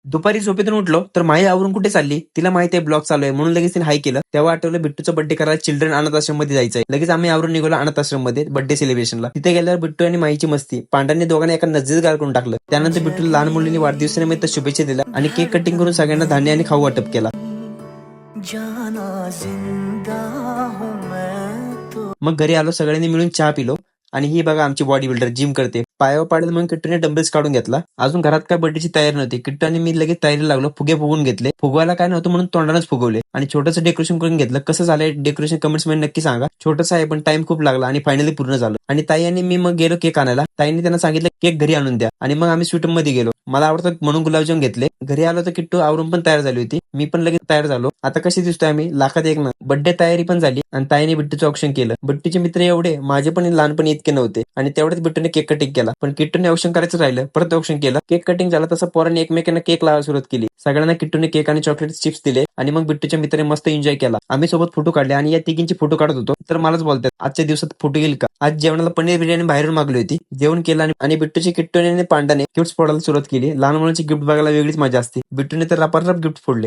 दुपारी झोपेतून उठलो तर माई आवरून कुठे चालली, तिला माहिती आहे ब्लॉग चालू आहे म्हणून लगेच तिने हाय केलं. तेव्हा आठवलं बिट्टूचा बर्थडे करायला चिल्ड्रन अनाथ आश्रम मध्ये जायचंय. लगेच आम्ही आवरून निघालो अनाथ आश्रम मध्ये बर्थडे सेलिब्रेशनला. तिथे गेल्यावर बिट्टू आणि माईची मस्ती, पांडांनी दोघांना एका नजरेत गाळ करून टाकलं. त्यानंतर बिट्टूला लहान मुलींनी वाढदिवसानिमित्त शुभेच्छा दिल्या आणि केक कटिंग करून सगळ्यांना धान्य आणि खाऊ वाटप केला. मग घरी आलो, सगळ्यांनी मिळून चहा पिलो. आणि ही बघा आमची बॉडी बिल्डर जिम करते. पायावर पाडेल म्हणून किट्टूने डंबल्स काढून घेतला. अजून घरात काय बर्थडेची तयारी नव्हती. किट्टू आणि मी लगेच तयारीला लागलो. फुगे फुगून घेतले. फुगवायला काय नव्हतं म्हणून तोंडानच फुगवले आणि छोटंसं डेकोरेशन करून घेतलं. कसं झालंय डेकोरेशन कमेंट्स मध्ये नक्की सांगा. छोटंसं आहे पण टाइम खूप लागला आणि फायनली पूर्ण झालं. आणि ताई आणि मी मग गेलो केक आणायला. ताईने त्यांना सांगितलं केक घरी आणून द्या आणि मग आम्ही स्वीट मध्ये गेलो. मला आवडतं म्हणून गुलाबजाम घेतले. घरी आलो तर किट्टू आवरून पण तयार झाली होती. मी पण लगेच तयार झालो. आता कशी दिसतोय आम्ही लाखात एक ना. बर्थडे तयारी पण झाली आणि ताईने बिट्टूचं ऑप्शन केलं. बिट्टूचे मित्र एवढे माझे पण लहानपणी इतके नव्हते आणि तेवढ्याच बिट्टूने केक कटिंग केला. पण किट्टूने ऑप्शन करायचं राहिलं, परत ऑप्शन केलं. केक कटिंग झाला तसं पोरांनी एकमेकांना केक लावायला सुरुवात केली. सगळ्यांना किट्टूने केक आणि चॉकलेट चिप्स दिले आणि मग बिट्टूच्या मित्राने मस्त एन्जॉय केला. आम्ही सोबत फोटो काढले आणि या तिघींचे फोटो काढत होतो तर मलाच बोलतात आजच्या दिवसात फोटो येईल का. आज जेवणाला पनीर बिर्याणी बाहेरून मागली होती. जेवण केलं आणि बिट्टूची किट्टूने आणि पांडाने गिफ्ट फोडायला सुरुवात केली. लहान मुलांची गिफ्ट बघायला वेगळीच मजा असते. बिट्टूने तर रपारप गिफ्ट फोडले.